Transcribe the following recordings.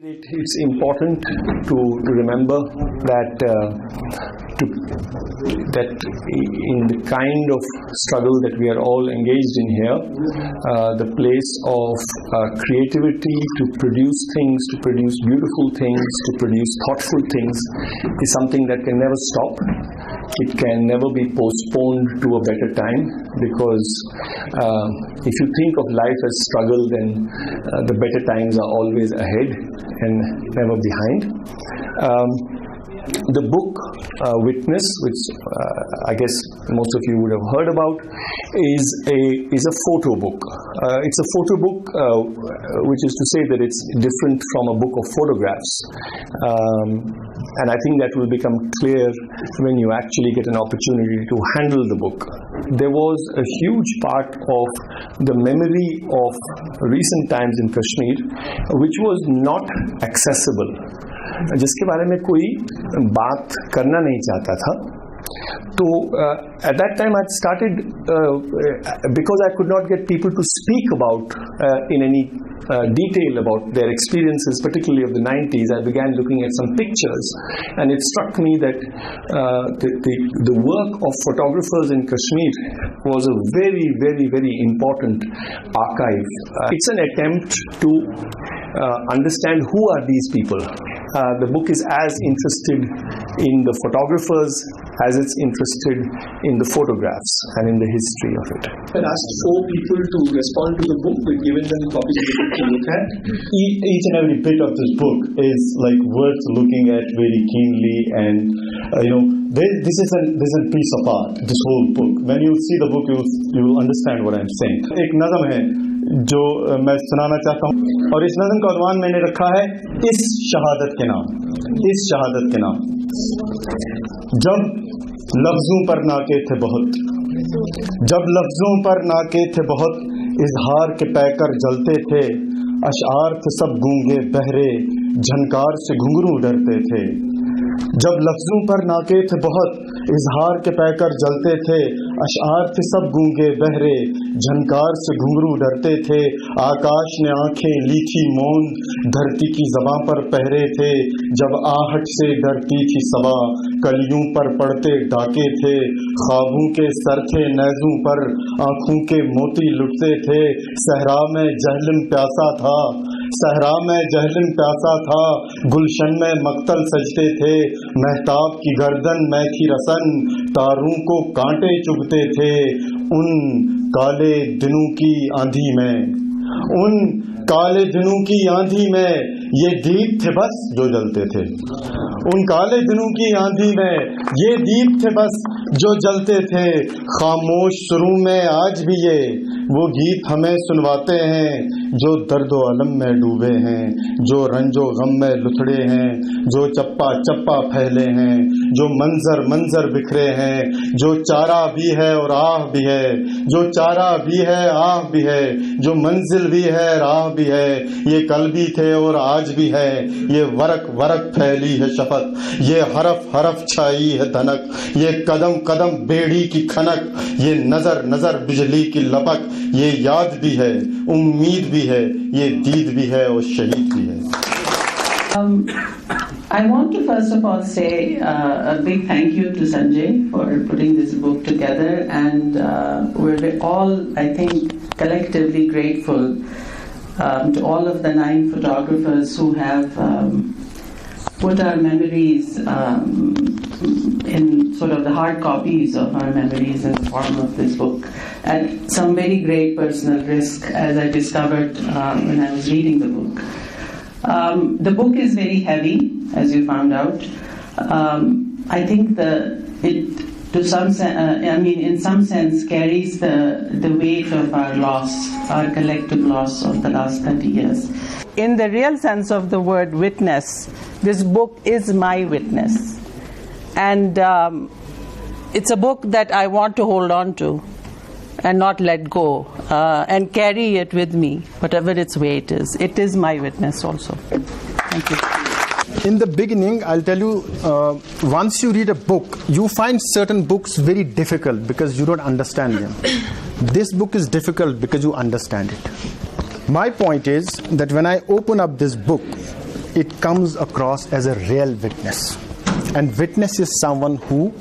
It's important to remember that in the kind of struggle that we are all engaged in here, the place of creativity to produce things, to produce beautiful things, to produce thoughtful things is something that can never stop. It can never be postponed to a better time, because if you think of life as struggle, then the better times are always ahead and never behind. The book Witness, which I guess most of you would have heard about, is a photo book. It's a photo book, which is to say that it's different from a book of photographs. And I think that will become clear when you actually get an opportunity to handle the book. There was a huge part of the memory of recent times in Kashmir which was not accessible, जिसके बारे में कोई बात करना नहीं चाहता था. So at that time I started, because I could not get people to speak about in any detail about their experiences, particularly of the 90s, I began looking at some pictures, and it struck me that the work of photographers in Kashmir was a very, very, very important archive. It's an attempt to understand who are these people. The book is as interested in the photographers as it's interested in the photographs and in the history of it. I asked 4 people to respond to the book. We've given them copies of the book to look at. Each and every bit of this book is like worth looking at very keenly, and this is a piece of art. This whole book. When you see the book, you will understand what I'm saying. एक नज़म है जो मैं सुनाना चाहता हूँ, और इस नज़म का उन्वान मैंने रखा है इस शहादत के नाम. इस शहादत के नाम. जब लफ्जों पर नाके थे बहुत, जब लफ्जों पर नाके थे बहुत, इजहार के पैकर जलते थे, अशआर थे सब गूंगे बहरे, झनकार से घुंघरू डरते थे. जब लफ्जों पर नाके थे बहुत, इजहार के पैकर जलते थे, अशआर थे सब गूंगे बहरे, झनकार से घुंघरू डरते थे. आकाश ने आंखें ली थी मौन, धरती की ज़बां पर पहरे थे. जब आहट से डरती थी सबा, कलियों पर पड़ते डाके थे. ख्वाबों के सर थे नैज़ों पर, आँखों के मोती लुटते थे. सहरा में जहलम प्यासा था, सहरा में जहलम प्यासा था, गुलशन में मक्तल सजते थे. महताब की गर्दन में थी रसन, तारों को कांटे चुभते थे. उन काले दिनों की आंधी में, उन काले दिनों की आंधी में ये दीप थे बस जो जलते थे. उन काले दिनों की आंधी में ये दीप थे बस जो जलते थे. खामोश सुरूं में आज भी ये वो गीत हमें सुनवाते हैं, जो दर्दो अलम में डूबे हैं, जो रंजो गम में लुथड़े हैं, जो चप्पा चप्पा फैले हैं, जो मंजर मंजर बिखरे हैं, जो चारा भी है और आह भी है, जो चारा भी है आह भी है, जो मंजिल भी है राह भी है. ये कल भी थे और आज भी है, ये वरक वरक फैली है शफक, ये हरफ हरफ छाई है धनक, ये कदम कदम बेड़ी की खनक, ये नजर नजर बिजली की लपक. ये याद भी है, उम्मीद भी है, ये दीद भी है और शहीद भी है. I want to first of all say a big thank you to Sanjay for putting this book together, and we're all, I think, collectively grateful to all of the 9 photographers who have put our memories in sort of the hard copies of our memories in the form of this book at some very great personal risk, as I discovered when I was reading the book. The book is very heavy, as you found out. I think it to some in some sense carries the weight of our loss, our collective loss of the last 30 years. In the real sense of the word witness, this book is my witness, and it's a book that I want to hold on to and not let go, and carry it with me, whatever its weight is. It is my witness also. Thank you. In the beginning, I'll tell you, once you read a book, you find certain books very difficult because you don't understand them. This book is difficult because you understand it. My point is that when I open up this book, it comes across as a real witness. And witness is someone who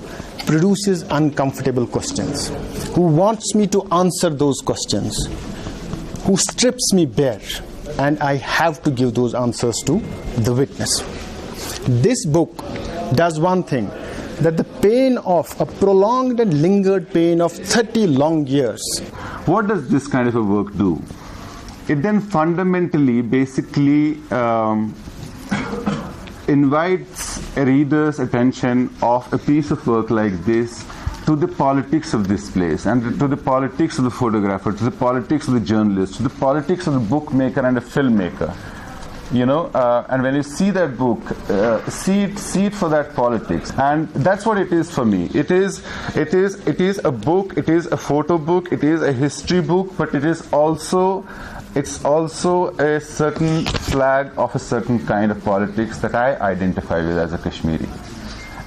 produces uncomfortable questions, who wants me to answer those questions, who strips me bare, and I have to give those answers to the witness. This book does one thing, that the pain of a prolonged and lingered pain of 30 long years. What does this kind of a work do? It then fundamentally, basically, invites a reader's attention of a piece of work like this to the politics of this place, and to the politics of the photographer, to the politics of the journalist, to the politics of the bookmaker and a filmmaker. You know, and when you see that book, see it for that politics, and that's what it is for me. It is a book. It is a photo book. It is a history book, but it's also a certain flag of a certain kind of politics that I identify with as a Kashmiri.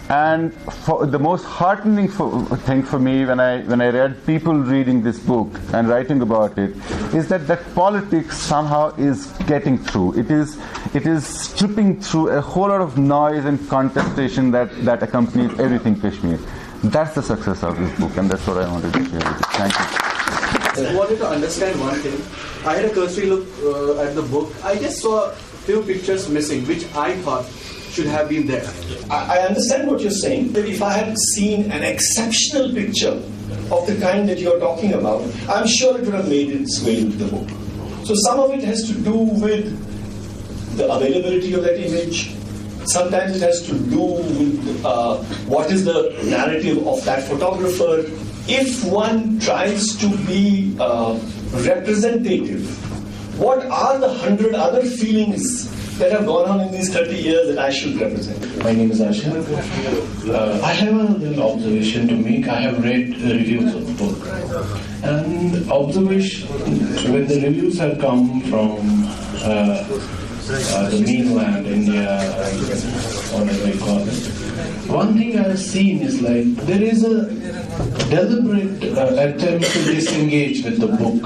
And for the most heartening thing for me when I read people reading this book and writing about it is that politics somehow is getting through. It is stripping through a whole lot of noise and contestation that accompanies everything Kashmir. That's the success of this book, and that's what I wanted to share with you. Thank you. I wanted to understand one thing. I had a cursory look at the book. I just saw a few pictures missing, which I thought should have been there. I understand what you're saying, that if I had seen an exceptional picture of the kind that you're talking about, I'm sure it would have made its way into the book. So some of it has to do with the availability of that image. Sometimes it has to do with what is the narrative of that photographer. If one tries to be representative, what are the 100 other feelings that have gone on in these 30 years that I should represent? My name is Jashn. I have a little observation to make. I have read reviews of the book. And observation, when the reviews have come from the mainland, India, whatever you call it, one thing I have seen is like there is a deliberate attempt to disengage with the book,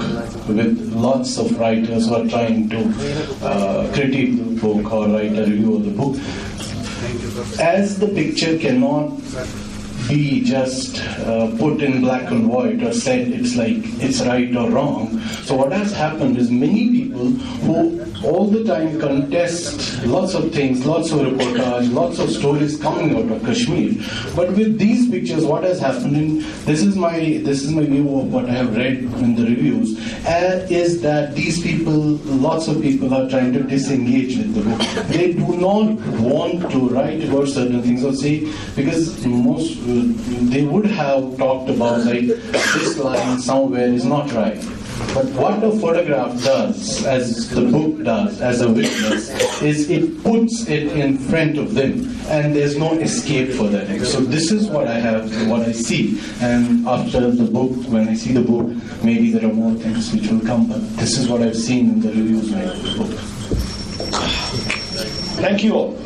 with lots of writers who are trying to critique the book or write a review of the book. As the picture cannot be just put in black and white or said it's like it's right or wrong. So what has happened is many people who all the time contest lots of things, lots of reportage, lots of stories coming out of Kashmir. But with these pictures, what has happened, and this is my view of what I have read in the reviews, is that these people, lots of people are trying to disengage with the book. They do not want to write about certain things or say, because they would have talked about like this line somewhere is not right. But what a photograph does, as the book does, as a witness, is it puts it in front of them, and there's no escape for that. So this is what I have, what I see. And after the book, when I see the book, maybe there are more things which will come, but this is what I've seen in the reviews of the book. Thank you all.